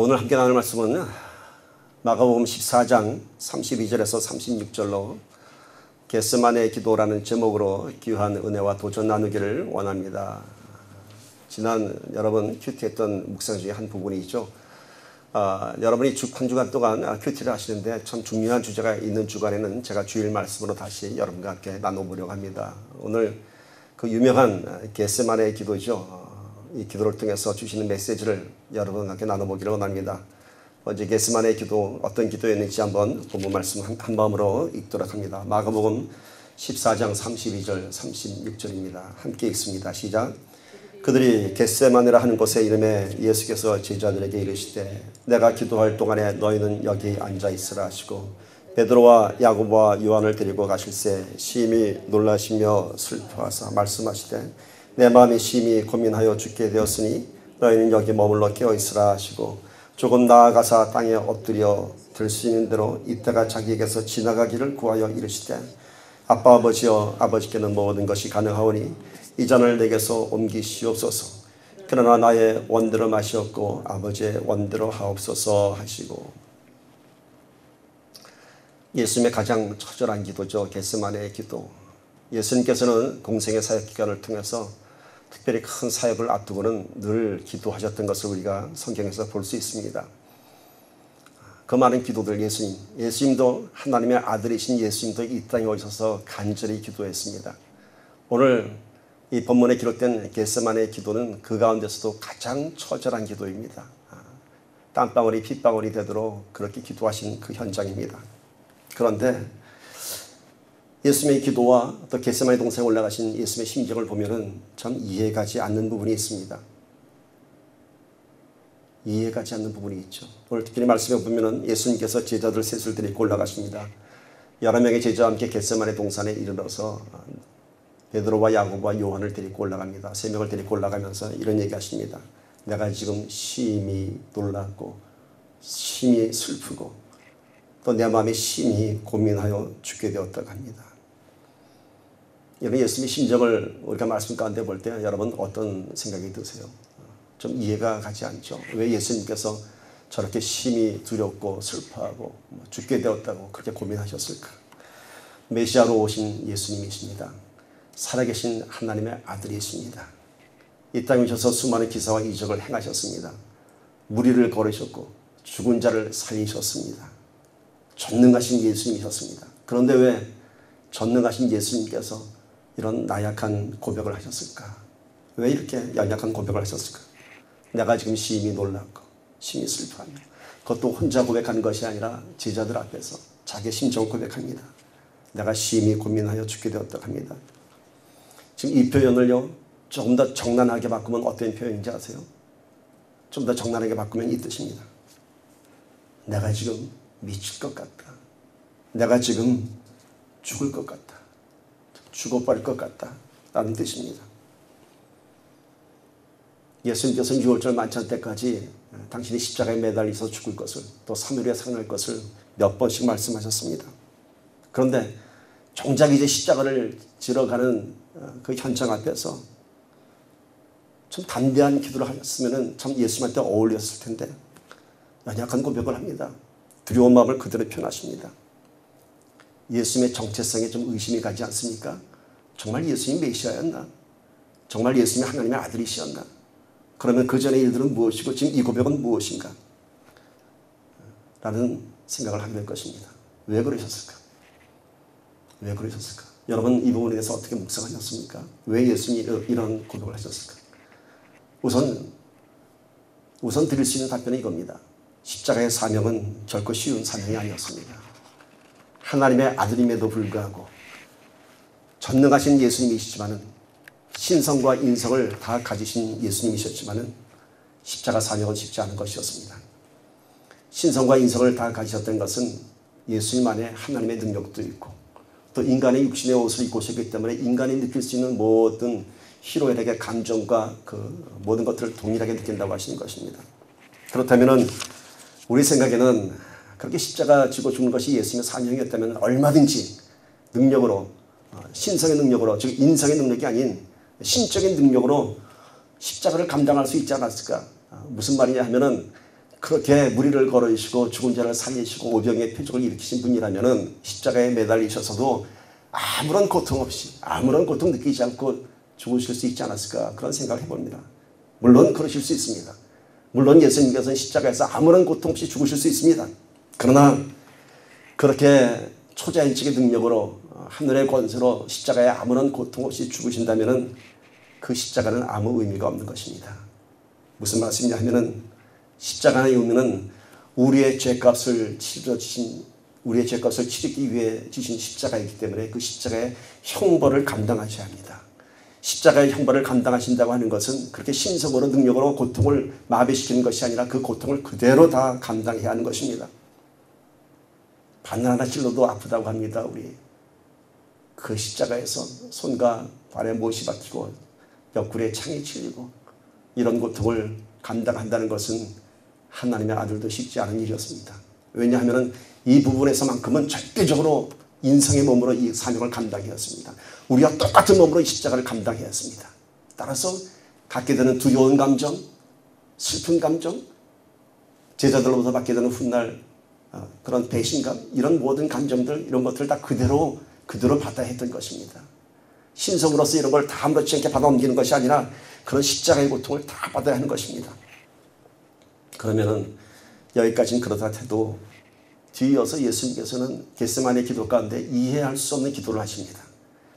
오늘 함께 나눌 말씀은 마가복음 14장 32절에서 36절로 겟세마네 기도라는 제목으로 귀한 은혜와 도전 나누기를 원합니다. 지난 여러분 큐티했던 묵상 중에 한 부분이 있죠. 여러분이 한 주간 동안 큐티를 하시는데 참 중요한 주제가 있는 주간에는 제가 주일 말씀으로 다시 여러분과 함께 나눠보려고 합니다. 오늘 그 유명한 겟세마네 기도죠. 이 기도를 통해서 주시는 메시지를 여러분과 함께 나눠보기를 원합니다. 먼저 겟세마네 기도 어떤 기도였는지 한번 본문 말씀 한 마음으로 읽도록 합니다. 마가복음 14장 32절 36절입니다. 함께 읽습니다. 시작. 그들이 겟세마네라 하는 곳에 이름에 예수께서 제자들에게 이르시되 내가 기도할 동안에 너희는 여기 앉아있으라 하시고 베드로와 야고보와 요한을 데리고 가실새 심히 놀라시며 슬퍼하사 말씀하시되 내 마음이 심히 고민하여 죽게 되었으니 너희는 여기 머물러 깨어있으라 하시고 조금 나아가사 땅에 엎드려 들 수 있는 대로 이때가 자기에게서 지나가기를 구하여 이르시되 아빠 아버지여 아버지께는 모든 것이 가능하오니 이 잔을 내게서 옮기시옵소서. 그러나 나의 원대로 마시옵고 아버지의 원대로 하옵소서 하시고. 예수님의 가장 처절한 기도죠. 겟세마네의 기도. 예수님께서는 공생의 사역 기간을 통해서 특별히 큰 사역을 앞두고는 늘 기도하셨던 것을 우리가 성경에서 볼 수 있습니다. 그 많은 기도들 예수님도 하나님의 아들이신 예수님도 이 땅에 오셔서 간절히 기도했습니다. 오늘 이 본문에 기록된 겟세마네의 기도는 그 가운데서도 가장 처절한 기도입니다. 땀방울이 핏방울이 되도록 그렇게 기도하신 그 현장입니다. 그런데 예수님의 기도와 또 겟세마네 동산에 올라가신 예수님의 심정을 보면은 참 이해가지 않는 부분이 있습니다. 이해가지 않는 부분이 있죠. 오늘 특별히 말씀해 보면은 예수님께서 제자들 셋을 데리고 올라가십니다. 여러 명의 제자와 함께 겟세마네 동산에 이르러서 베드로와 야고보와 요한을 데리고 올라갑니다. 세 명을 데리고 올라가면서 이런 얘기하십니다. 내가 지금 심히 놀랐고 심히 슬프고 또 내 마음이 심히 고민하여 죽게 되었다고 합니다. 여러분 예수님의 심정을 우리가 말씀 가운데 볼 때 여러분 어떤 생각이 드세요? 좀 이해가 가지 않죠. 왜 예수님께서 저렇게 심히 두렵고 슬퍼하고 죽게 되었다고 그렇게 고민하셨을까? 메시아로 오신 예수님이십니다. 살아계신 하나님의 아들이십니다. 이 땅에 오셔서 수많은 기사와 이적을 행하셨습니다. 무리를 걸으셨고 죽은 자를 살리셨습니다. 전능하신 예수님이셨습니다. 그런데 왜 전능하신 예수님께서 이런 나약한 고백을 하셨을까? 왜 이렇게 연약한 고백을 하셨을까? 내가 지금 심히 놀랐고 심히 슬퍼하며 그것도 혼자 고백하는 것이 아니라 제자들 앞에서 자기의 심정을 고백합니다. 내가 심히 고민하여 죽게 되었다고 합니다. 지금 이 표현을요 조금 더 정난하게 바꾸면 어떤 표현인지 아세요? 좀 더 정난하게 바꾸면 이 뜻입니다. 내가 지금 미칠 것 같다. 내가 지금 죽을 것 같다. 죽어버릴 것 같다. 라는 뜻입니다. 예수님께서는 6월절 만찬 때까지 당신이 십자가에 매달려서 죽을 것을 또 3일 후에 살아날 것을 몇 번씩 말씀하셨습니다. 그런데 정작 이제 십자가를 지러 가는 그 현장 앞에서 좀 담대한 기도를 하셨으면 참 예수님한테 어울렸을 텐데 연약한 고백을 합니다. 두려운 마음을 그대로 표현하십니다. 예수님의 정체성에 좀 의심이 가지 않습니까? 정말 예수님이 메시아였나? 정말 예수님이 하나님의 아들이시였나? 그러면 그 전의 일들은 무엇이고 지금 이 고백은 무엇인가? 라는 생각을 하게 될 것입니다. 왜 그러셨을까? 왜 그러셨을까? 여러분 이 부분에 대해서 어떻게 묵상하셨습니까? 왜 예수님이 이런 고백을 하셨을까? 우선 드릴 수 있는 답변은 이겁니다. 십자가의 사명은 결코 쉬운 사명이 아니었습니다. 하나님의 아들임에도 불구하고 전능하신 예수님이시지만은 신성과 인성을 다 가지신 예수님이셨지만은 십자가 사명은 쉽지 않은 것이었습니다. 신성과 인성을 다 가지셨던 것은 예수님 안에 하나님의 능력도 있고 또 인간의 육신의 옷을 입고 오셨기 때문에 인간이 느낄 수 있는 모든 희로애락의 감정과 그 모든 것들을 동일하게 느낀다고 하시는 것입니다. 그렇다면은 우리 생각에는 그렇게 십자가 지고 죽는 것이 예수님의 사명이었다면 얼마든지 능력으로 신성의 능력으로 즉 인성의 능력이 아닌 신적인 능력으로 십자가를 감당할 수 있지 않았을까? 무슨 말이냐 하면은 그렇게 무리를 걸으시고 죽은 자를 살리시고 오병의 표적을 일으키신 분이라면 십자가에 매달리셔서도 아무런 고통 없이 아무런 고통 느끼지 않고 죽으실 수 있지 않았을까 그런 생각을 해봅니다. 물론 그러실 수 있습니다. 물론 예수님께서는 십자가에서 아무런 고통 없이 죽으실 수 있습니다. 그러나 그렇게 초자연적인 능력으로 하늘의 권세로 십자가에 아무런 고통 없이 죽으신다면 그 십자가는 아무 의미가 없는 것입니다. 무슨 말씀이냐 하면은 십자가의 의미는 우리의 죄값을 치르기 위해 지신 십자가이기 때문에 그 십자가의 형벌을 감당하셔야 합니다. 십자가의 형벌을 감당하신다고 하는 것은 그렇게 신성으로 능력으로 고통을 마비시키는 것이 아니라 그 고통을 그대로 다 감당해야 하는 것입니다. 바늘 하나 찔러도 아프다고 합니다. 우리 그 십자가에서 손과 발에 못이 박히고 옆구리에 창이 찔리고 이런 고통을 감당한다는 것은 하나님의 아들도 쉽지 않은 일이었습니다. 왜냐하면 이 부분에서만큼은 절대적으로 인성의 몸으로 이 사명을 감당해야 했습니다. 우리와 똑같은 몸으로 이 십자가를 감당해야 했습니다. 따라서 갖게 되는 두려운 감정, 슬픈 감정, 제자들로부터 받게 되는 훗날 그런 배신감, 이런 모든 감정들, 이런 것들을 다 그대로 받아야 했던 것입니다. 신성으로서 이런 걸 다 아무렇지 않게 받아 옮기는 것이 아니라 그런 십자가의 고통을 다 받아야 하는 것입니다. 그러면은 여기까지는 그렇다 해도 뒤이어서 예수님께서는 겟세마네 기도 가운데 이해할 수 없는 기도를 하십니다.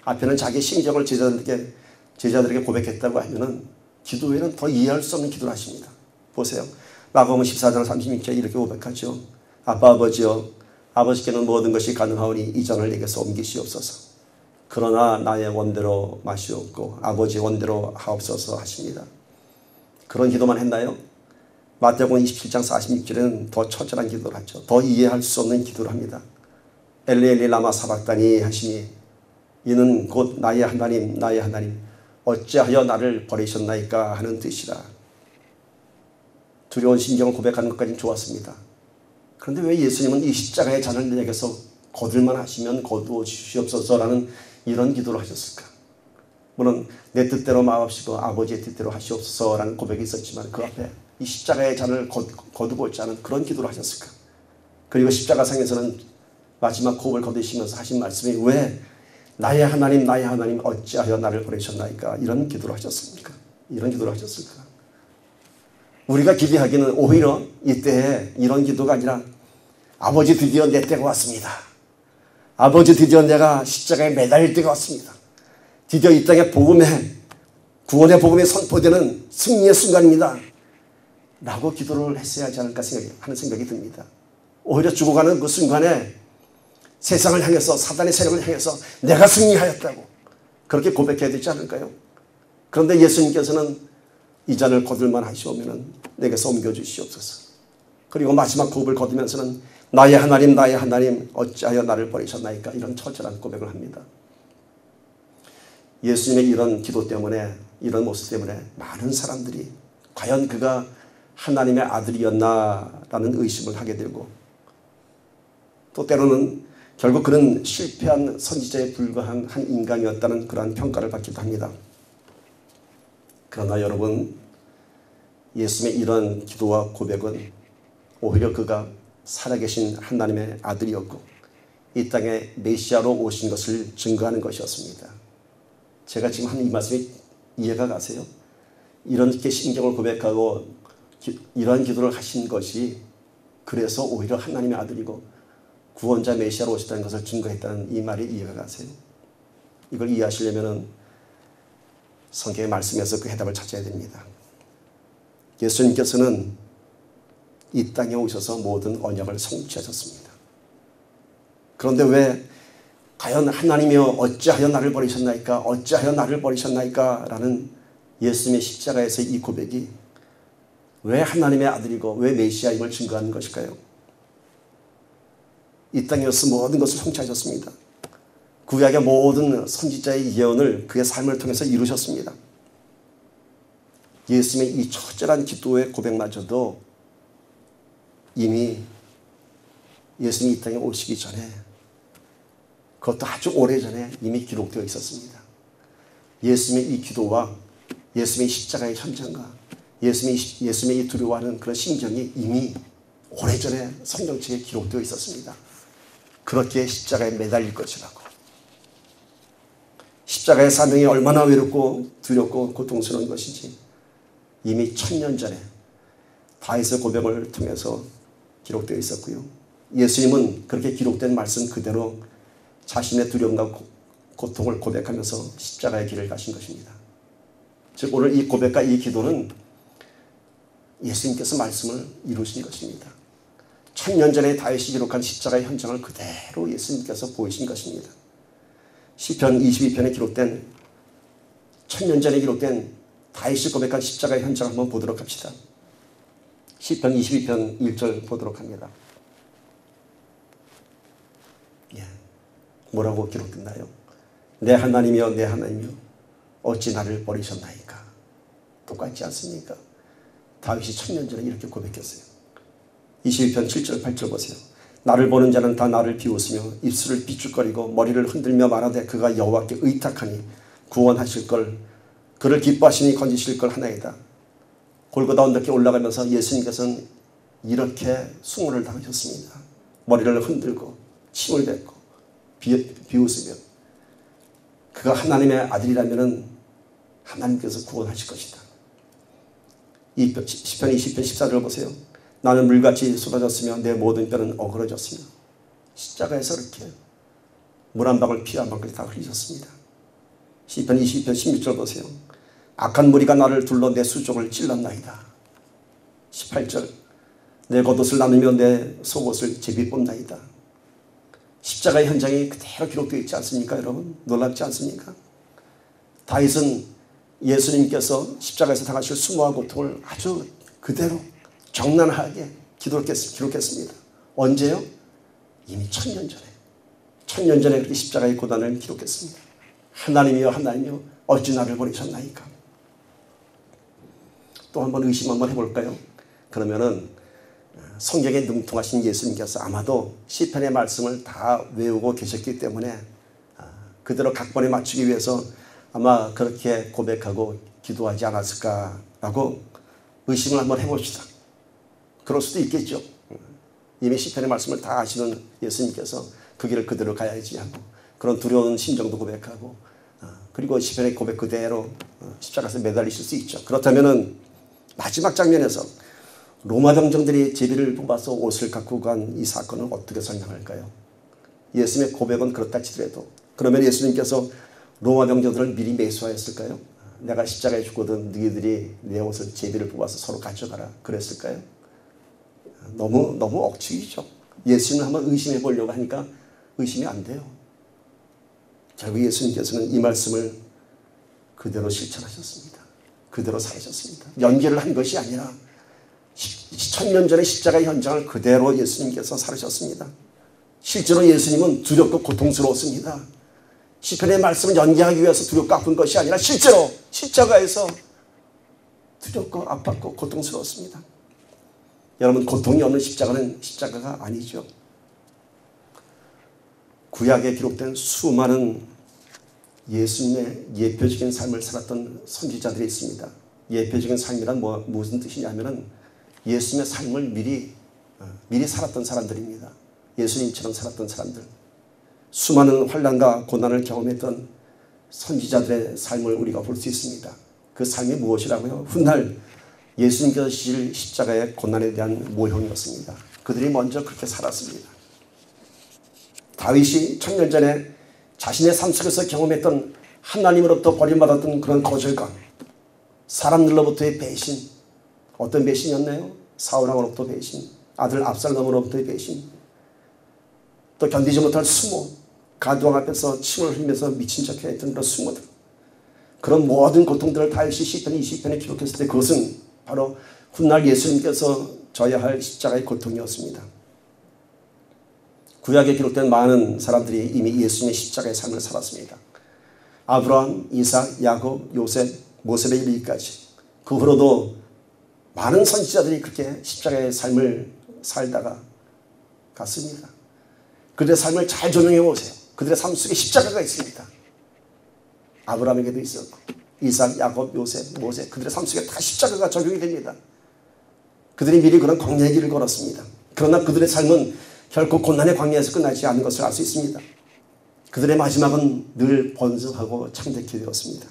앞에는 자기 심정을 제자들에게 고백했다고 하면은 기도 외에는 더 이해할 수 없는 기도를 하십니다. 보세요. 마가복음 14장 36절에 이렇게 고백하죠. 아빠 아버지여, 아버지께는 모든 것이 가능하오니 이 잔을 내게서 옮기시옵소서. 그러나 나의 원대로 마시옵고 아버지의 원대로 하옵소서 하십니다. 그런 기도만 했나요? 마태복음 27장 46절에는 더 처절한 기도를 하죠. 더 이해할 수 없는 기도를 합니다. 엘리 엘리 라마 사박다니 하시니 이는 곧 나의 하나님 나의 하나님 어찌하여 나를 버리셨나이까 하는 뜻이라. 두려운 심정을 고백하는 것까지는 좋았습니다. 그런데 왜 예수님은 이 십자가의 잔을 내게서 거둘만 하시면 거두어 주시옵소서라는 이런 기도를 하셨을까? 물론 내 뜻대로 마옵시고 아버지의 뜻대로 하시옵소서라는 고백이 있었지만 그 앞에 이 십자가의 잔을 거두고 있지 않은 그런 기도를 하셨을까? 그리고 십자가상에서는 마지막 호흡을 거두시면서 하신 말씀이 왜 나의 하나님 나의 하나님 어찌하여 나를 버리셨나이까 이런 기도를 하셨습니까? 이런 기도를 하셨을까? 우리가 기대하기는 오히려 이때에 이런 기도가 아니라 아버지 드디어 내 때가 왔습니다. 아버지 드디어 내가 십자가에 매달릴 때가 왔습니다. 드디어 이 땅의 구원의 복음에 선포되는 승리의 순간입니다. 라고 기도를 했어야 하지 않을까 하는 생각이 듭니다. 오히려 죽어가는 그 순간에 세상을 향해서 사단의 세력을 향해서 내가 승리하였다고 그렇게 고백해야 되지 않을까요? 그런데 예수님께서는 이 잔을 거둘만 하시오면 내게서 옮겨주시옵소서. 그리고 마지막 호흡을 거두면서는 나의 하나님 나의 하나님 어찌하여 나를 버리셨나이까 이런 처절한 고백을 합니다. 예수님의 이런 기도 때문에 이런 모습 때문에 많은 사람들이 과연 그가 하나님의 아들이었나라는 의심을 하게 되고 또 때로는 결국 그는 실패한 선지자에 불과한 한 인간이었다는 그러한 평가를 받기도 합니다. 그러나 여러분 예수님의 이런 기도와 고백은 오히려 그가 살아계신 하나님의 아들이었고 이 땅에 메시아로 오신 것을 증거하는 것이었습니다. 제가 지금 하는 이 말씀이 이해가 가세요? 이렇게 심정을 고백하고 이러한 기도를 하신 것이 그래서 오히려 하나님의 아들이고 구원자 메시아로 오셨다는 것을 증거했다는 이 말이 이해가 가세요? 이걸 이해하시려면 성경의 말씀에서 그 해답을 찾아야 됩니다. 예수님께서는 이 땅에 오셔서 모든 언약을 성취하셨습니다. 그런데 왜 과연 하나님이여 어찌하여 나를 버리셨나이까 어찌하여 나를 버리셨나이까 라는 예수님의 십자가에서의 이 고백이 왜 하나님의 아들이고 왜 메시아임을 증거하는 것일까요? 이 땅에 오셔서 모든 것을 성취하셨습니다. 구약의 모든 선지자의 예언을 그의 삶을 통해서 이루셨습니다. 예수님의 이 처절한 기도의 고백마저도 이미 예수님이 이 땅에 오시기 전에 그것도 아주 오래전에 이미 기록되어 있었습니다. 예수님의 이 기도와 예수님의 십자가의 현장과 예수님이 이 두려워하는 그런 심정이 이미 오래전에 성경책에 기록되어 있었습니다. 그렇게 십자가에 매달릴 것이라고. 십자가의 사명이 얼마나 외롭고 두렵고 고통스러운 것인지 이미 1000년 전에 다윗의 고백을 통해서 기록되어 있었고요. 예수님은 그렇게 기록된 말씀 그대로 자신의 두려움과 고통을 고백하면서 십자가의 길을 가신 것입니다. 즉 오늘 이 고백과 이 기도는 예수님께서 말씀을 이루신 것입니다. 1000년 전에 다윗이 기록한 십자가의 현장을 그대로 예수님께서 보이신 것입니다. 시편 22편에 기록된 1000년 전에 기록된 다윗이 고백한 십자가의 현장을 한번 보도록 합시다. 시편 22편 1절 보도록 합니다. 뭐라고 기록됐나요? 내 하나님이여 내 하나님이여 어찌 나를 버리셨나이까. 똑같지 않습니까? 다윗이 1000년 전에 이렇게 고백했어요. 22편 7절 8절 보세요. 나를 보는 자는 다 나를 비웃으며 입술을 비죽거리고 머리를 흔들며 말하되 그가 여호와께 의탁하니 구원하실 걸 그를 기뻐하시니 건지실 걸 하나이다. 골고다 언덕에 올라가면서 예수님께서는 이렇게 수모를 당하셨습니다. 머리를 흔들고 침을 뱉고 비웃으며 그가 하나님의 아들이라면 하나님께서 구원하실 것이다. 이 시편 20편 14절을 보세요. 나는 물같이 쏟아졌으며 내 모든 뼈는 어그러졌으며 십자가에서 이렇게 물 한 방울 피 한 방울까지 다 흘리셨습니다. 시편 20편 16절 보세요. 악한 무리가 나를 둘러 내 수족을 찔렀나이다. 18절 내 겉옷을 나누며 내 속옷을 제비 뽑나이다. 십자가의 현장이 그대로 기록되어 있지 않습니까 여러분? 놀랍지 않습니까? 다윗은 예수님께서 십자가에서 당하실 수모와 고통을 아주 그대로 적나라하게 기록했습니다. 언제요? 이미 1000년 전에. 1000년 전에 그렇게 십자가의 고난을 기록했습니다. 하나님이여 하나님이여 어찌 나를 버리셨나이까. 또 한번 의심 한번 해볼까요? 그러면은 성경에 능통하신 예수님께서 아마도 시편의 말씀을 다 외우고 계셨기 때문에 그대로 각본에 맞추기 위해서 아마 그렇게 고백하고 기도하지 않았을까라고 의심을 한번 해봅시다. 그럴 수도 있겠죠. 이미 시편의 말씀을 다 아시는 예수님께서 그 길을 그대로 가야지 하고 그런 두려운 심정도 고백하고 그리고 시편의 고백 그대로 십자가에서 매달리실 수 있죠. 그렇다면은 마지막 장면에서 로마 병정들이 제비를 뽑아서 옷을 갖고 간 이 사건은 어떻게 설명할까요? 예수님의 고백은 그렇다 치더라도 그러면 예수님께서 로마 병정들을 미리 매수하였을까요? 내가 십자가에 죽거든 너희들이 내 옷을 제비를 뽑아서 서로 가져가라 그랬을까요? 너무 억측이죠. 예수님을 한번 의심해 보려고 하니까 의심이 안 돼요. 결국 예수님께서는 이 말씀을 그대로 실천하셨습니다. 그대로 살으셨습니다. 연기를 한 것이 아니라 1000년 전의 십자가의 현장을 그대로 예수님께서 살으셨습니다. 실제로 예수님은 두렵고 고통스러웠습니다. 시편의 말씀을 연기하기 위해서 두렵고 아픈 것이 아니라 실제로 십자가에서 두렵고 아팠고 고통스러웠습니다. 여러분 고통이 없는 십자가는 십자가가 아니죠. 구약에 기록된 수많은 예수님의 예표적인 삶을 살았던 선지자들이 있습니다. 예표적인 삶이란 무슨 뜻이냐면은 예수님의 삶을 미리 살았던 사람들입니다. 예수님처럼 살았던 사람들. 수많은 환난과 고난을 경험했던 선지자들의 삶을 우리가 볼 수 있습니다. 그 삶이 무엇이라고요? 훗날 예수님께서 지실 십자가의 고난에 대한 모형이었습니다. 그들이 먼저 그렇게 살았습니다. 다윗이 1000년 전에 자신의 삶 속에서 경험했던 하나님으로부터 버림받았던 그런 거절감, 사람들로부터의 배신, 어떤 배신이었나요? 사울왕으로부터 배신, 아들 압살롬으로부터의 배신, 또 견디지 못할 수모, 가두왕 앞에서 침을 흘리면서 미친 척 했던 그런 수모들, 그런 모든 고통들을 다윗이 시편 20편에 기록했을 때 그것은 바로 훗날 예수님께서 져야 할 십자가의 고통이었습니다. 구약에 기록된 많은 사람들이 이미 예수님의 십자가의 삶을 살았습니다. 아브라함, 이삭, 야곱, 요셉, 모세에 이르기까지. 그 후로도 많은 선지자들이 그렇게 십자가의 삶을 살다가 갔습니다. 그들의 삶을 잘 조명해 보세요. 그들의 삶 속에 십자가가 있습니다. 아브라함에게도 있었고 이삭, 야곱, 요셉, 모세 그들의 삶 속에 다 십자가가 적용이 됩니다. 그들이 미리 그런 광야의 길을 걸었습니다. 그러나 그들의 삶은 결코 고난의 광야에서 끝나지 않는 것을 알 수 있습니다. 그들의 마지막은 늘 번성하고 창대케 되었습니다.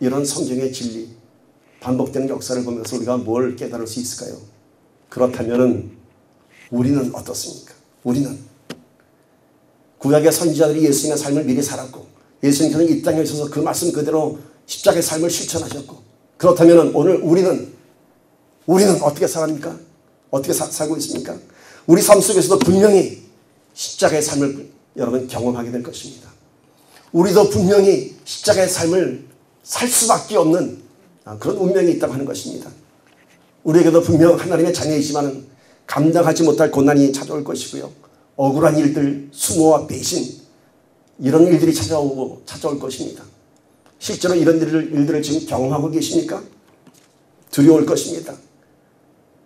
이런 성경의 진리, 반복되는 역사를 보면서 우리가 뭘 깨달을 수 있을까요? 그렇다면 우리는 어떻습니까? 우리는 구약의 선지자들이 예수님의 삶을 미리 살았고 예수님께서는 이 땅에 오셔서 그 말씀 그대로 십자가의 삶을 실천하셨고 그렇다면 오늘 우리는 어떻게 살합니까? 어떻게 살고 있습니까? 우리 삶 속에서도 분명히 십자가의 삶을 여러분 경험하게 될 것입니다. 우리도 분명히 십자가의 삶을 살 수밖에 없는 그런 운명이 있다고 하는 것입니다. 우리에게도 분명 하나님의 자녀이지만 감당하지 못할 고난이 찾아올 것이고요. 억울한 일들, 수모와 배신 이런 일들이 찾아올 것입니다. 실제로 이런 일들을 지금 경험하고 계십니까? 두려울 것입니다.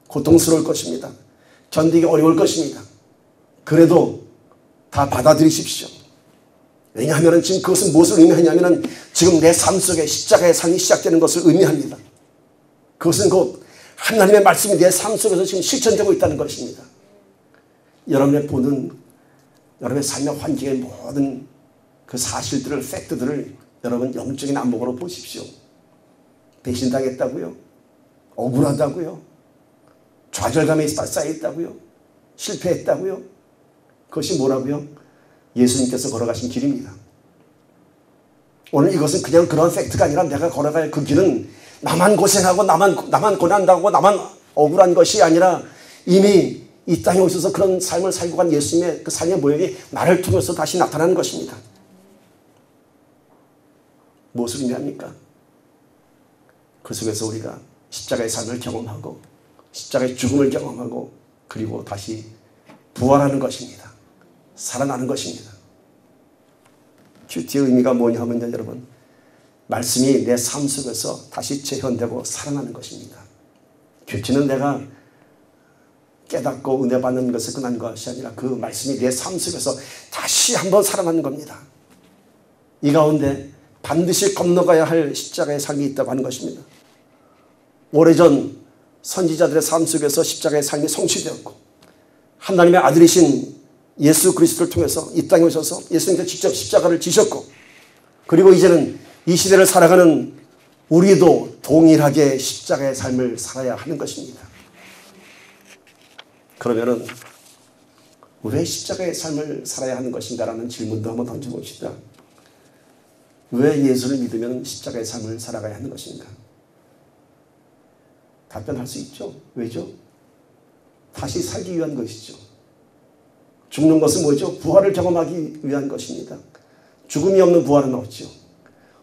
고통스러울 것입니다. 견디기 어려울 것입니다. 그래도 다 받아들이십시오. 왜냐하면 지금 그것은 무엇을 의미하냐면 지금 내 삶 속에 십자가의 삶이 시작되는 것을 의미합니다. 그것은 곧 하나님의 말씀이 내 삶 속에서 지금 실천되고 있다는 것입니다. 여러분의 보는 여러분의 삶의 환경의 모든 그 사실들을 팩트들을 여러분 영적인 안목으로 보십시오. 배신당했다고요? 억울하다고요? 좌절감에 쌓여있다고요? 실패했다고요? 그것이 뭐라고요? 예수님께서 걸어가신 길입니다. 오늘 이것은 그냥 그런 팩트가 아니라 내가 걸어갈 그 길은 나만 고생하고 나만 고난당하고 나만 억울한 것이 아니라 이미 이 땅에 오셔서 그런 삶을 살고 간 예수님의 그 삶의 모형이 나를 통해서 다시 나타나는 것입니다. 무엇을 의미합니까? 그 속에서 우리가 십자가의 삶을 경험하고 십자가의 죽음을 경험하고 그리고 다시 부활하는 것입니다. 살아나는 것입니다. 큐티의 의미가 뭐냐 하면요, 여러분. 말씀이 내 삶 속에서 다시 재현되고 살아나는 것입니다. 큐티는 내가 깨닫고 은혜 받는 것에 끝난 것이 아니라 그 말씀이 내 삶 속에서 다시 한번 살아나는 겁니다. 이 가운데 반드시 건너가야 할 십자가의 삶이 있다고 하는 것입니다. 오래전 선지자들의 삶 속에서 십자가의 삶이 성취되었고 하나님의 아들이신 예수 그리스도를 통해서 이 땅에 오셔서 예수님께서 직접 십자가를 지셨고 그리고 이제는 이 시대를 살아가는 우리도 동일하게 십자가의 삶을 살아야 하는 것입니다. 그러면은 왜 십자가의 삶을 살아야 하는 것인가라는 질문도 한번 던져봅시다. 왜 예수를 믿으면 십자가의 삶을 살아가야 하는 것인가? 답변할 수 있죠. 왜죠? 다시 살기 위한 것이죠. 죽는 것은 뭐죠? 부활을 경험하기 위한 것입니다. 죽음이 없는 부활은 없죠.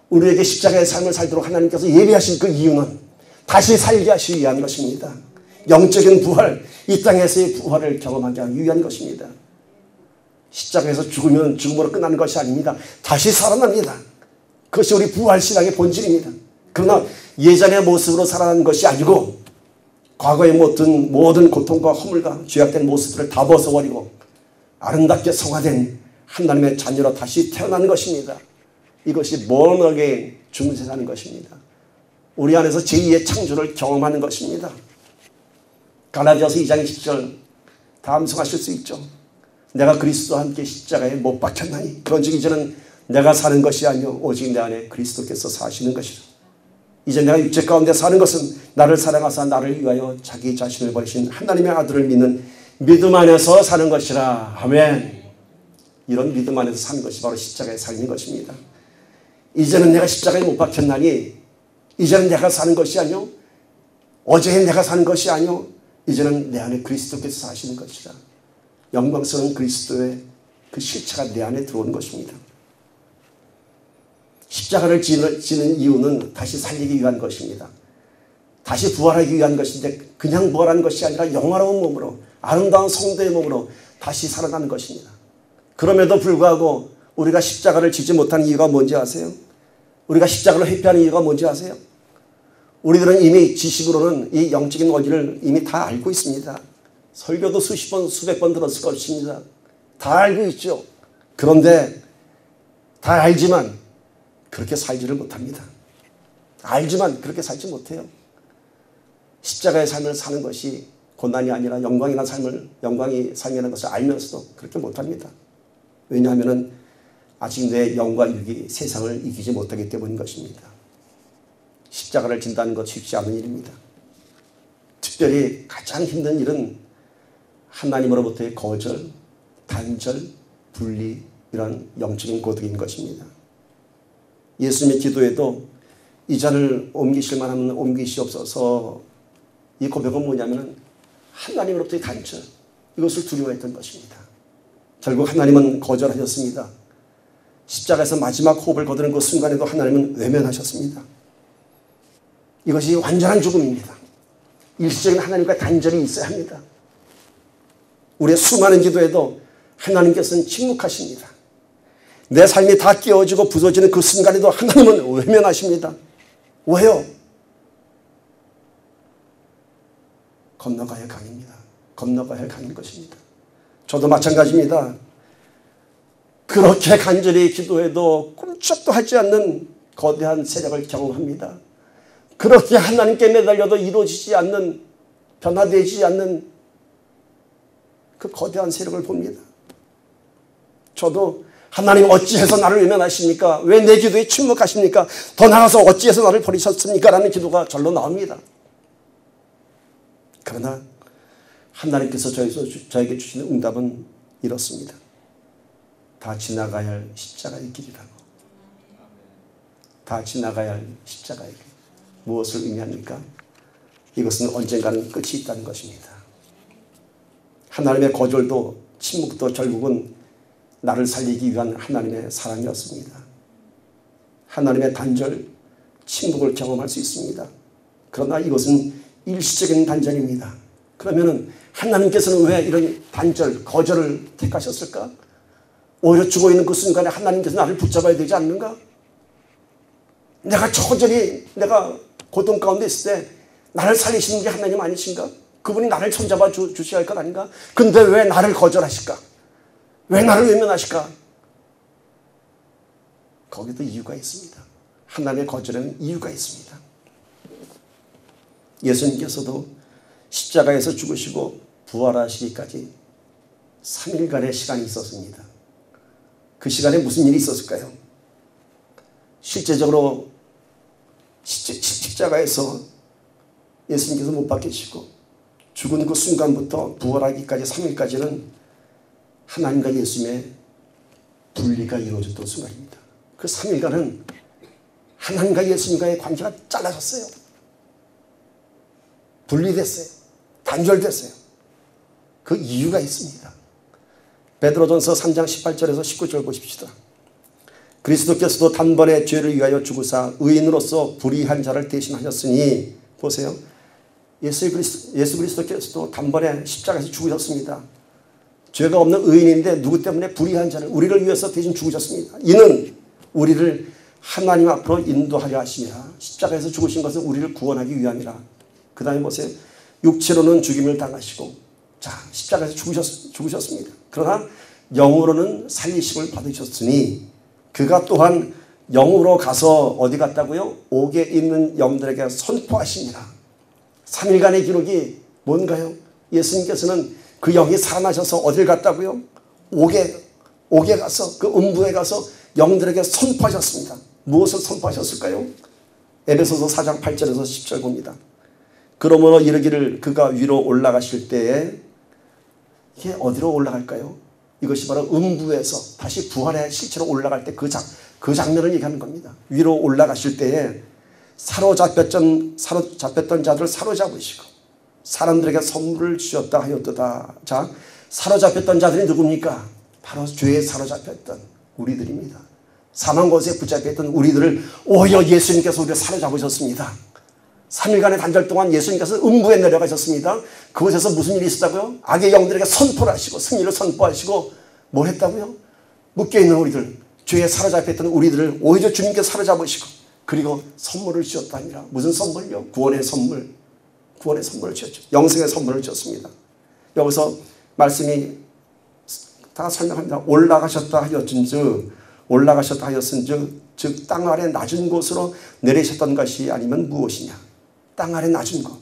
우리에게 십자가의 삶을 살도록 하나님께서 예비하신 그 이유는 다시 살게 하시기 위한 것입니다. 영적인 부활, 이 땅에서의 부활을 경험하기 위한 것입니다. 십자가에서 죽으면 죽음으로 끝나는 것이 아닙니다. 다시 살아납니다. 그것이 우리 부활신앙의 본질입니다. 그러나 예전의 모습으로 살아나는 것이 아니고 과거의 모든 고통과 허물과 죄악된 모습들을 다 벗어버리고 아름답게 성화된 하나님의 자녀로 다시 태어나는 것입니다. 이것이 born again, 중생하는 것입니다. 우리 안에서 제2의 창조를 경험하는 것입니다. 갈라디아서 2장 20절 다 암송하실 수 있죠. 내가 그리스도와 함께 십자가에 못 박혔나니 그런즉 이제는 내가 사는 것이 아니요 오직 내 안에 그리스도께서 사시는 것이라. 이제 내가 육체 가운데 사는 것은 나를 사랑하사 나를 위하여 자기 자신을 버리신 하나님의 아들을 믿는 믿음 안에서 사는 것이라. 아멘. 이런 믿음 안에서 사는 것이 바로 십자가의 삶인 것입니다. 이제는 내가 십자가에 못 박혔나니 이제는 내가 사는 것이 아니요 어제의 내가 사는 것이 아니요 이제는 내 안에 그리스도께서 사시는 것이라. 영광스러운 그리스도의 그 실체가 내 안에 들어오는 것입니다. 십자가를 지는 이유는 다시 살리기 위한 것입니다. 다시 부활하기 위한 것인데 그냥 부활하는 것이 아니라 영화로운 몸으로 아름다운 성도의 몸으로 다시 살아나는 것입니다. 그럼에도 불구하고 우리가 십자가를 지지 못하는 이유가 뭔지 아세요? 우리가 십자가를 회피하는 이유가 뭔지 아세요? 우리들은 이미 지식으로는 이 영적인 원리를 이미 다 알고 있습니다. 설교도 수십 번, 수백 번 들었을 것입니다. 다 알고 있죠. 그런데 다 알지만 그렇게 살지를 못합니다. 알지만 그렇게 살지 못해요. 십자가의 삶을 사는 것이 고난이 아니라 영광이라는 삶이라는 것을 알면서도 그렇게 못합니다. 왜냐하면 아직 내 영과 육이 세상을 이기지 못하기 때문인 것입니다. 십자가를 진다는 것 쉽지 않은 일입니다. 특별히 가장 힘든 일은 하나님으로부터의 거절, 단절, 분리, 이런 영적인 고독인 것입니다. 예수님의 기도에도 이 잔을 옮기실 만하면 옮기시옵소서, 이 고백은 뭐냐면 하나님으로부터의 단절, 이것을 두려워했던 것입니다. 결국 하나님은 거절하셨습니다. 십자가에서 마지막 호흡을 거두는 그 순간에도 하나님은 외면하셨습니다. 이것이 완전한 죽음입니다. 일시적인 하나님과 단절이 있어야 합니다. 우리의 수많은 기도에도 하나님께서는 침묵하십니다. 내 삶이 다 깨어지고 부서지는 그 순간에도 하나님은 외면하십니다. 왜요? 건너가야 할 강입니다. 건너가야 할 강인 것입니다. 저도 마찬가지입니다. 그렇게 간절히 기도해도 꿈쩍도 하지 않는 거대한 세력을 경험합니다. 그렇게 하나님께 매달려도 이루어지지 않는, 변화되지 않는 그 거대한 세력을 봅니다. 저도 하나님 어찌해서 나를 외면하십니까? 왜 내 기도에 침묵하십니까? 더 나아가서 어찌해서 나를 버리셨습니까? 라는 기도가 절로 나옵니다. 그러나 하나님께서 저에게 주시는 응답은 이렇습니다. 다 지나가야 할 십자가의 길이라고. 다 지나가야 할 십자가의 길. 무엇을 의미합니까? 이것은 언젠가는 끝이 있다는 것입니다. 하나님의 거절도 침묵도 결국은 나를 살리기 위한 하나님의 사랑이었습니다. 하나님의 단절, 침묵을 경험할 수 있습니다. 그러나 이것은 일시적인 단절입니다. 그러면 하나님께서는 왜 이런 단절, 거절을 택하셨을까? 오히려 죽어있는 그 순간에 하나님께서 나를 붙잡아야 되지 않는가? 내가 처절히 내가 고통 가운데 있을 때 나를 살리시는 게 하나님 아니신가? 그분이 나를 손잡아 주셔야 할 것 아닌가? 근데 왜 나를 거절하실까? 왜 나를 외면하실까? 거기도 이유가 있습니다. 하나님의 거절에는 이유가 있습니다. 예수님께서도 십자가에서 죽으시고 부활하시기까지 3일간의 시간이 있었습니다. 그 시간에 무슨 일이 있었을까요? 실제적으로 십자가에서 예수님께서 못 박히시고 죽은 그 순간부터 부활하기까지 3일까지는 하나님과 예수님의 분리가 이루어졌던 순간입니다. 그 3일간은 하나님과 예수님과의 관계가 잘라졌어요. 분리됐어요. 단절됐어요. 그 이유가 있습니다. 베드로전서 3장 18절에서 19절 보십시다. 그리스도께서도 단번에 죄를 위하여 죽으사 의인으로서 불의한 자를 대신하셨으니, 보세요. 예수 그리스도께서도 단번에 십자가에서 죽으셨습니다. 죄가 없는 의인인데 누구 때문에 불의한 자를, 우리를 위해서 대신 죽으셨습니다. 이는 우리를 하나님 앞으로 인도하려 하심이라. 십자가에서 죽으신 것은 우리를 구원하기 위함이라. 그 다음에 보세요. 육체로는 죽임을 당하시고, 자, 십자가에서 죽으셨습니다. 그러나 영으로는 살리심을 받으셨으니 그가 또한 영으로 가서 어디 갔다고요? 옥에 있는 영들에게 선포하시니라. 3일간의 기록이 뭔가요? 예수님께서는 그 영이 살아나셔서 어딜 갔다고요? 옥에 가서, 그 음부에 가서 영들에게 선포하셨습니다. 무엇을 선포하셨을까요? 에베소서 4장 8절에서 10절 봅니다. 그러므로 이르기를 그가 위로 올라가실 때에, 이게 어디로 올라갈까요? 이것이 바로 음부에서 다시 부활의 실체로 올라갈 때 그 장면을 얘기하는 겁니다. 위로 올라가실 때에 사로잡혔던 자들을 사로잡으시고 사람들에게 선물을 주셨다 하였도다. 자, 사로잡혔던 자들이 누굽니까? 바로 죄에 사로잡혔던 우리들입니다. 사망 것에 붙잡혔던 우리들을 오히려 예수님께서 우리를 사로잡으셨습니다. 3일간의 단절 동안 예수님께서 음부에 내려가셨습니다. 그곳에서 무슨 일이 있었다고요? 악의 영들에게 선포를 하시고 승리를 선포하시고 뭘 했다고요? 묶여있는 우리들, 죄에 사로잡혔던 우리들을 오히려 주님께서 사로잡으시고 그리고 선물을 주셨다니라. 무슨 선물요? 구원의 선물. 구원의 선물을 주셨죠. 영생의 선물을 주셨습니다. 여기서 말씀이 다 설명합니다. 올라가셨다 하였은즉 즉 땅 아래 낮은 곳으로 내리셨던 것이 아니면 무엇이냐. 땅 아래 낮은 곳.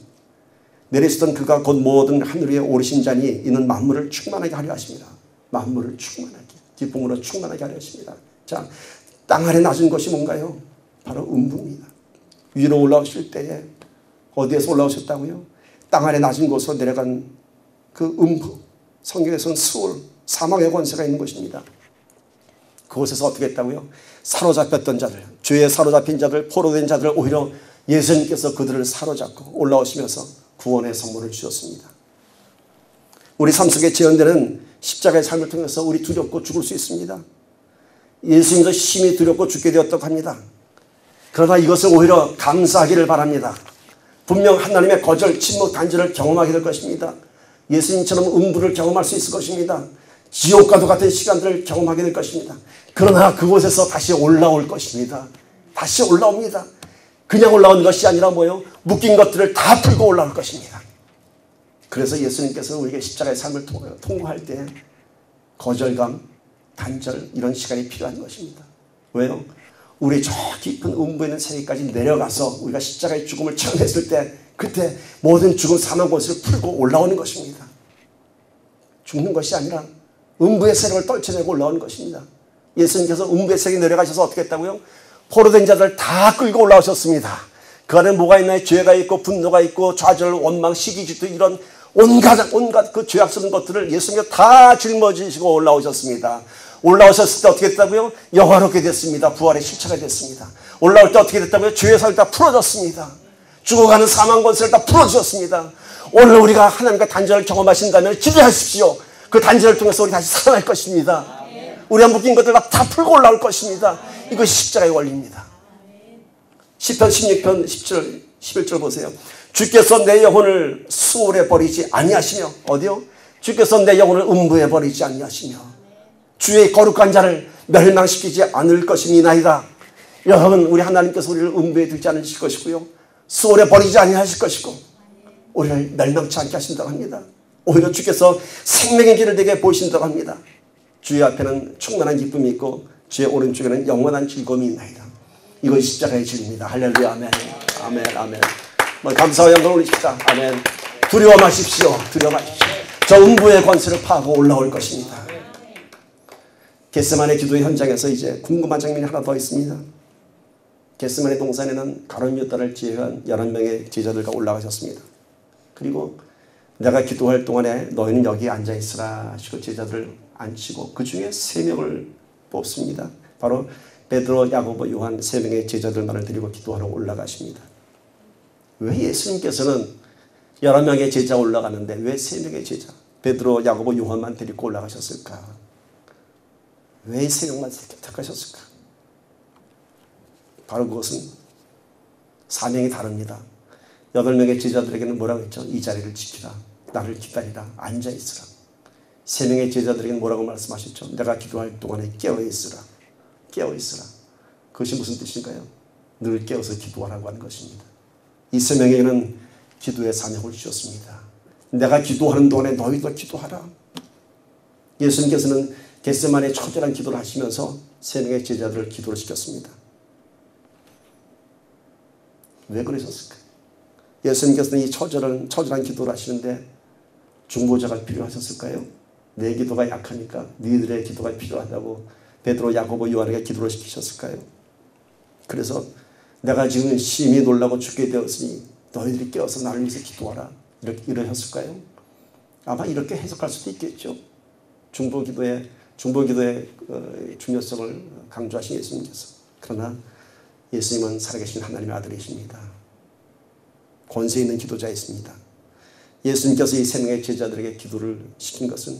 내리셨던 그가 곧 모든 하늘 위에 오르신 자니 이는 만물을 충만하게 하려 하십니다. 만물을 충만하게, 기쁨으로 충만하게 하려 하십니다. 자, 땅 아래 낮은 것이 뭔가요? 바로 음부입니다. 위로 올라오실 때에 어디에서 올라오셨다고요? 땅 아래 낮은 곳으로 내려간 그 음부. 성경에서는 수월, 사망의 권세가 있는 것입니다. 그곳에서 어떻게 했다고요? 사로잡혔던 자들, 죄에 사로잡힌 자들, 포로된 자들, 오히려 예수님께서 그들을 사로잡고 올라오시면서 구원의 선물을 주셨습니다. 우리 삶 속에 재현되는 십자가의 삶을 통해서 우리 두렵고 죽을 수 있습니다. 예수님도 심히 두렵고 죽게 되었다고 합니다. 그러나 이것을 오히려 감사하기를 바랍니다. 분명 하나님의 거절, 침묵, 단절을 경험하게 될 것입니다. 예수님처럼 음부를 경험할 수 있을 것입니다. 지옥과도 같은 시간들을 경험하게 될 것입니다. 그러나 그곳에서 다시 올라올 것입니다. 다시 올라옵니다. 그냥 올라오는 것이 아니라 뭐예요? 묶인 것들을 다 풀고 올라올 것입니다. 그래서 예수님께서 우리에게 십자가의 삶을 통과할 때 거절감, 단절 이런 시간이 필요한 것입니다. 왜요? 우리 저 깊은 음부에 있는 세계까지 내려가서 우리가 십자가의 죽음을 체험했을 때 그때 모든 죽음 사망 권세를 풀고 올라오는 것입니다. 죽는 것이 아니라 음부의 세력을 떨쳐내고 올라오는 것입니다. 예수님께서 음부의 세계에 내려가셔서 어떻게 했다고요? 포로된 자들 다 끌고 올라오셨습니다. 그 안에 뭐가 있나요? 죄가 있고 분노가 있고 좌절, 원망, 시기, 질투 이런 온갖 그 죄악스러운 것들을 예수님께서 다 짊어지시고 올라오셨습니다. 올라오셨을 때 어떻게 됐다고요? 영화롭게 됐습니다. 부활의 실체가 됐습니다. 올라올 때 어떻게 됐다고요? 죄의 살이 다 풀어졌습니다. 죽어가는 사망 권세를 다 풀어주셨습니다. 오늘 우리가 하나님과 단절을 경험하신다면 기도하십시오. 그 단절을 통해서 우리 다시 살아날 것입니다. 우리가 묶인 것들 다 풀고 올라올 것입니다. 이것이 십자가의 원리입니다. 시편 16편 10절 11절 보세요. 주께서 내 영혼을 수월에 버리지 아니하시며 어디요? 주께서 내 영혼을 음부에 버리지 아니하시며 주의 거룩한 자를 멸망시키지 않을 것이니이다. 여러분, 우리 하나님께서 우리를 음부에 들지 않으실 것이고요, 수월에 버리지 아니하실 것이고 우리를 멸망치 않게 하신다고 합니다. 오히려 주께서 생명의 길을 되게 보이신다고 합니다. 주의 앞에는 충만한 기쁨이 있고 주의 오른쪽에는 영원한 즐거움이 있나이다. 이것이 십자가의 진리입니다. 할렐루야. 아멘. 아멘. 아멘. 감사와 영광을 올리십시다. 아멘. 두려워 마십시오. 두려워 마십시오. 저 음부의 권세를 파고 올라올 것입니다. 겟세마네 기도의 현장에서 이제 궁금한 장면이 하나 더 있습니다. 겟세마네 동산에는 가룟 유다를 제외한 11명의 제자들과 올라가셨습니다. 그리고 내가 기도할 동안에 너희는 여기 앉아있으라 하시고 제자들을 앉히고 그 중에 3명을 뽑습니다. 바로 베드로, 야고보, 요한 3명의 제자들만을 데리고 기도하러 올라가십니다. 왜 예수님께서는 11명의 제자 올라가는데 왜 3명의 제자 베드로, 야고보, 요한만 데리고 올라가셨을까? 왜 3명만 택하셨을까? 바로 그것은 사명이 다릅니다. 8명의 제자들에게는 뭐라고 했죠? 이 자리를 지키라. 나를 기다리라. 앉아있으라. 3명의 제자들에게는 뭐라고 말씀하셨죠? 내가 기도할 동안에 깨어있으라. 깨어있으라. 그것이 무슨 뜻인가요? 늘 깨어서 기도하라고 하는 것입니다. 이 3명에게는 기도의 사명을 주셨습니다. 내가 기도하는 동안에 너희도 기도하라. 예수님께서는 겟세마네 처절한 기도를 하시면서 3명의 제자들을 기도를 시켰습니다. 왜 그러셨을까? 예수님께서는 이 처절한 기도를 하시는데 중보자가 필요하셨을까요? 내 기도가 약하니까 너희들의 기도가 필요하다고 베드로, 야고보, 요한에게 기도를 시키셨을까요? 그래서 내가 지금 심히 놀라고 죽게 되었으니 너희들이 깨어서 나를 위해서 기도하라. 이러셨을까요? 아마 이렇게 해석할 수도 있겠죠. 중보기도의 중요성을 강조하신 예수님께서. 그러나 예수님은 살아계신 하나님의 아들이십니다. 권세 있는 기도자였습니다. 예수님께서 이 3명의 제자들에게 기도를 시킨 것은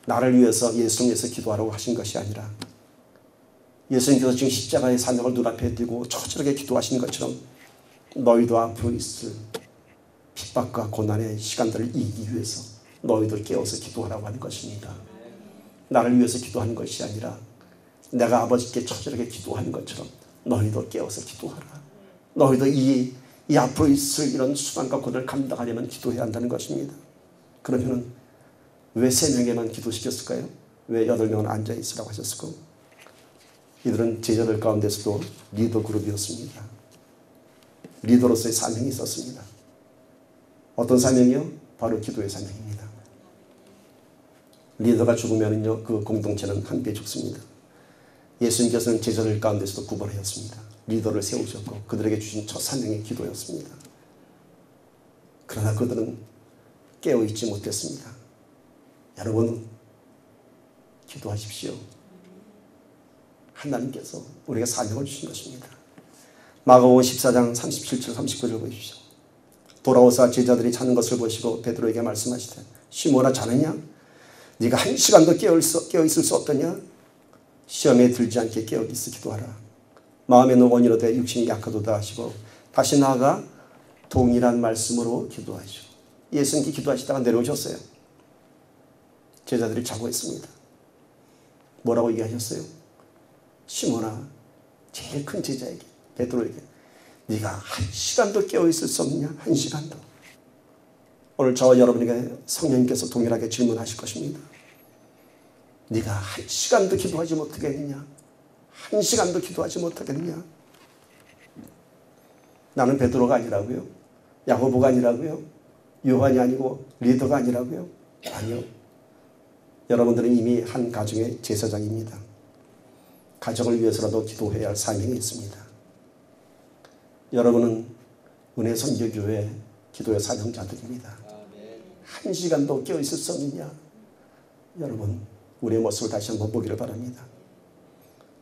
나를 위해서 예수님 위해서 기도하라고 하신 것이 아니라 예수님께서 지금 십자가의 사명을 눈앞에 두고 처절하게 기도하신 것처럼 너희도 앞으로 있을 핍박과 고난의 시간들을 이기기 위해서 너희도 깨어서 기도하라고 하는 것입니다. 나를 위해서 기도하는 것이 아니라 내가 아버지께 처절하게 기도하는 것처럼 너희도 깨어서 기도하라. 너희도 이 앞으로 있을 이런 수단과 고난을 감당하려면 기도해야 한다는 것입니다. 그러면 왜 3명에만 기도시켰을까요? 왜 8명은 앉아있으라고 하셨을까요? 이들은 제자들 가운데서도 리더 그룹이었습니다. 리더로서의 사명이 있었습니다. 어떤 사명이요? 바로 기도의 사명입니다. 리더가 죽으면요, 그 공동체는 함께 죽습니다. 예수님께서는 제자들 가운데서도 구분하였습니다. 리더를 세우셨고 그들에게 주신 첫 사명이 기도였습니다. 그러나 그들은 깨어있지 못했습니다. 여러분, 기도하십시오. 하나님께서 우리에게 사명을 주신 것입니다. 마가복음 14장 37절 39절 보십시오. 돌아오사 제자들이 자는 것을 보시고 베드로에게 말씀하시되 시몬아 자느냐? 네가 한 시간도 깨어있을 수 없더냐? 시험에 들지 않게 깨어있어 기도하라. 마음에는 원이로되 육신이 약하도다 하시고 다시 나아가 동일한 말씀으로 기도하시고 예수님께 기도하시다가 내려오셨어요. 제자들이 자고 있습니다. 뭐라고 얘기하셨어요? 시몬아, 제일 큰 제자에게 베드로에게 네가 한 시간도 깨어있을 수 없냐? 한 시간도. 오늘 저와 여러분에게 성령님께서 동일하게 질문하실 것입니다. 네가 한 시간도 기도하지 못하겠느냐? 한 시간도 기도하지 못하겠느냐? 나는 베드로가 아니라고요? 야고보가 아니라고요? 요한이 아니고 리더가 아니라고요? 아니요. 여러분들은 이미 한 가정의 제사장입니다. 가정을 위해서라도 기도해야 할 사명이 있습니다. 여러분은 은혜선교교회 기도의 사명자들입니다. 한 시간도 깨어있을 수 없느냐? 여러분, 우리의 모습을 다시 한번 보기를 바랍니다.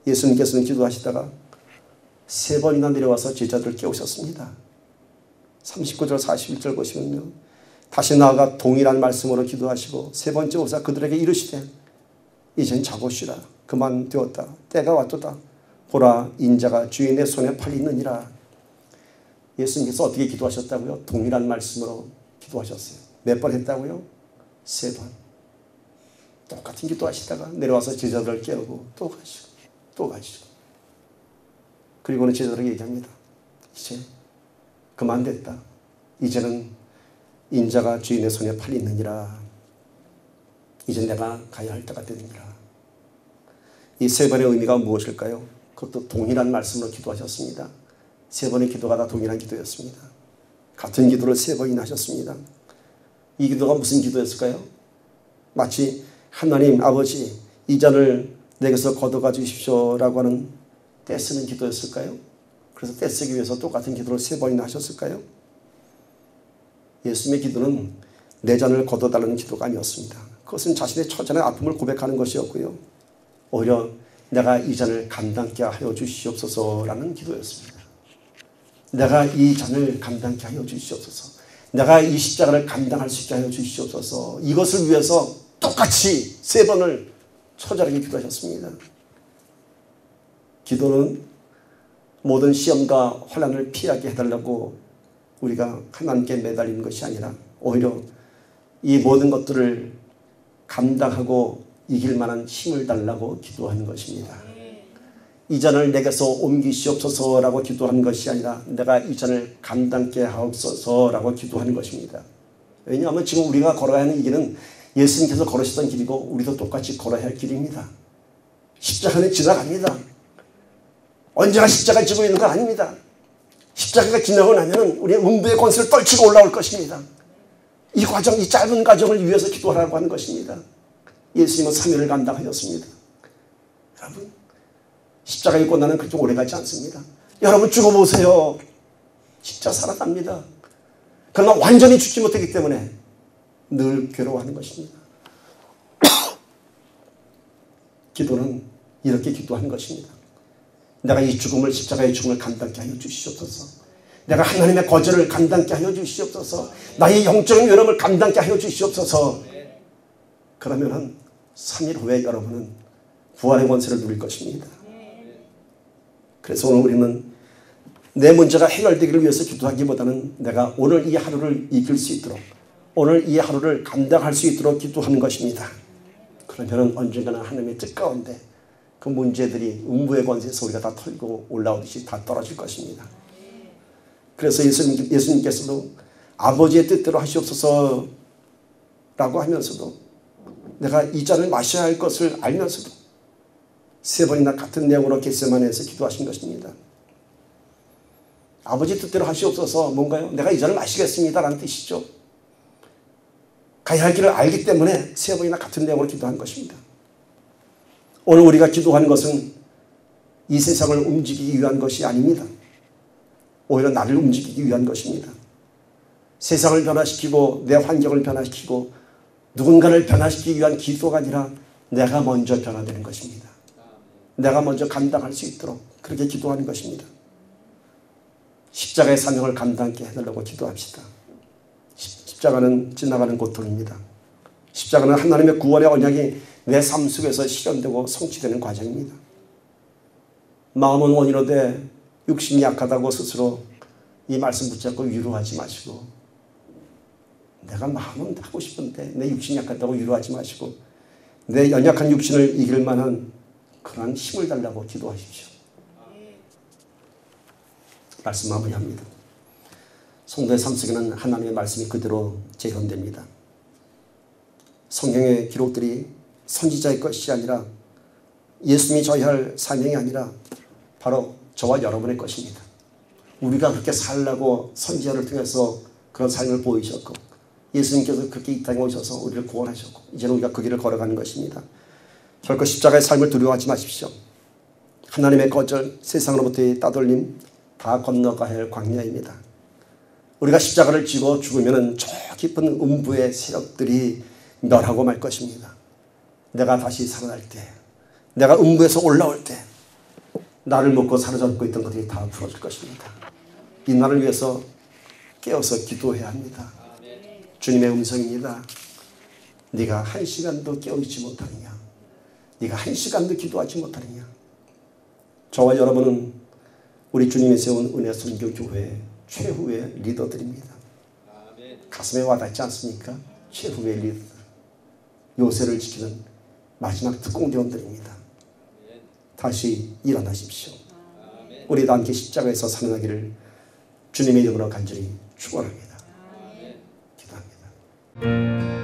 예수님께서는 기도하시다가 3번이나 내려와서 제자들을 깨우셨습니다. 39절 41절 보시면요, 다시 나아가 동일한 말씀으로 기도하시고 3번째 오사 그들에게 이르시되 이젠 자고 쉬라. 그만 되었다. 때가 왔도다. 보라, 인자가 주인의 손에 팔리느니라. 예수님께서 어떻게 기도하셨다고요? 동일한 말씀으로 기도하셨어요. 몇 번 했다고요? 3번. 똑같은 기도하시다가 내려와서 제자들을 깨우고 또 가시고 또 가시고, 그리고는 제자들에게 얘기합니다. 이제 그만 됐다. 이제는 인자가 주인의 손에 팔리느니라. 이제 내가 가야 할 때가 되느니라. 이 3번의 의미가 무엇일까요? 그것도 동일한 말씀으로 기도하셨습니다. 3번의 기도가 다 동일한 기도였습니다. 같은 기도를 3번이나 하셨습니다. 이 기도가 무슨 기도였을까요? 마치 하나님 아버지 이 잔을 내게서 걷어가 주십시오라고 하는 떼쓰는 기도였을까요? 그래서 떼쓰기 위해서 똑같은 기도를 3번이나 하셨을까요? 예수님의 기도는 내 잔을 걷어달라는 기도가 아니었습니다. 그것은 자신의 처절한 아픔을 고백하는 것이었고요, 오히려 내가 이 잔을 감당케 하여 주시옵소서라는 기도였습니다. 내가 이 잔을 감당케 하여 주시옵소서, 내가 이 십자가를 감당할 수 있게 하여 주시옵소서, 이것을 위해서 똑같이 3번을 처절하게 기도하셨습니다. 기도는 모든 시험과 환난을 피하게 해달라고 우리가 하나님께 매달리는 것이 아니라 오히려 이 모든 것들을 감당하고 이길 만한 힘을 달라고 기도하는 것입니다. 이 잔을 내게서 옮기시옵소서라고 기도하는 것이 아니라 내가 이 잔을 감당케 하옵소서라고 기도하는 것입니다. 왜냐하면 지금 우리가 걸어야 하는 이 길은 예수님께서 걸으셨던 길이고 우리도 똑같이 걸어야 할 길입니다. 십자가는 지나갑니다. 언제나 십자가 지고 있는 건 아닙니다. 십자가가 지나고 나면 우리의 음부의 권세를 떨치고 올라올 것입니다. 이 과정, 이 짧은 과정을 위해서 기도하라고 하는 것입니다. 예수님은 3일을 감당하셨습니다. 여러분, 십자가의 고난은 그렇게 오래가지 않습니다. 여러분 죽어보세요. 진짜 살아납니다. 그러나 완전히 죽지 못하기 때문에 늘 괴로워하는 것입니다. 기도는 이렇게 기도하는 것입니다. 내가 이 죽음을, 십자가의 죽음을 감당케 하여 주시옵소서. 내가 하나님의 거절을 감당케 하여 주시옵소서. 나의 영적인 외로움을 감당케 하여 주시옵소서. 그러면은 3일 후에 여러분은 부활의 권세를 누릴 것입니다. 그래서 오늘 우리는 내 문제가 해결되기를 위해서 기도하기보다는 내가 오늘 이 하루를 이길 수 있도록, 오늘 이 하루를 감당할 수 있도록 기도하는 것입니다. 그러면 언젠가는 하나님의 뜻 가운데 그 문제들이 음부의 권세에서 우리가 다 털고 올라오듯이 다 떨어질 것입니다. 그래서 예수님께서도 아버지의 뜻대로 하시옵소서라고 하면서도 내가 이 잔을 마셔야 할 것을 알면서도 세 번이나 같은 내용으로 겟세마네에서 기도하신 것입니다. 아버지 뜻대로 하시옵소서 뭔가요? 내가 이 잔을 마시겠습니다 라는 뜻이죠. 가야 할 길을 알기 때문에 세 번이나 같은 내용으로 기도한 것입니다. 오늘 우리가 기도하는 것은 이 세상을 움직이기 위한 것이 아닙니다. 오히려 나를 움직이기 위한 것입니다. 세상을 변화시키고 내 환경을 변화시키고 누군가를 변화시키기 위한 기도가 아니라 내가 먼저 변화되는 것입니다. 내가 먼저 감당할 수 있도록 그렇게 기도하는 것입니다. 십자가의 사명을 감당하게 해달라고 기도합시다. 십자가는 지나가는 고통입니다. 십자가는 하나님의 구원의 언약이 내 삶 속에서 실현되고 성취되는 과정입니다. 마음은 원이로되 육신이 약하다고 스스로 이 말씀 붙잡고 위로하지 마시고, 내가 마음은 하고 싶은데 내 육신이 약하다고 위로하지 마시고 내 연약한 육신을 이길 만한 그런 힘을 달라고 기도하십시오. 말씀 마무리합니다. 성도의 삶 속에는 하나님의 말씀이 그대로 재현됩니다. 성경의 기록들이 선지자의 것이 아니라 예수님이 져야 할 사명이 아니라 바로 저와 여러분의 것입니다. 우리가 그렇게 살라고 선지자를 통해서 그런 삶을 보이셨고 예수님께서 그렇게 이 땅에 오셔서 우리를 구원하셨고 이제는 우리가 그 길을 걸어가는 것입니다. 결코 십자가의 삶을 두려워하지 마십시오. 하나님의 거절, 세상으로부터의 따돌림 다 건너가야 할 광야입니다. 우리가 십자가를 지고 죽으면 저 깊은 음부의 세력들이 멸하고 말 것입니다. 내가 다시 살아날 때, 내가 음부에서 올라올 때 나를 먹고 사로잡고 있던 것들이 다 풀어질 것입니다. 이 날을 위해서 깨어서 기도해야 합니다. 주님의 음성입니다. 네가 한 시간도 깨어있지 못하느냐? 네가 한 시간도 기도하지 못하느냐? 저와 여러분은 우리 주님이 세운 은혜 선교 교회의 최후의 리더들입니다. 가슴에 와닿지 않습니까? 최후의 리더. 요새를 지키는 마지막 특공대원들입니다. 다시 일어나십시오. 우리 다 함께 십자가에서 살아나기를 주님의 이름으로 간절히 축원합니다. 기도합니다.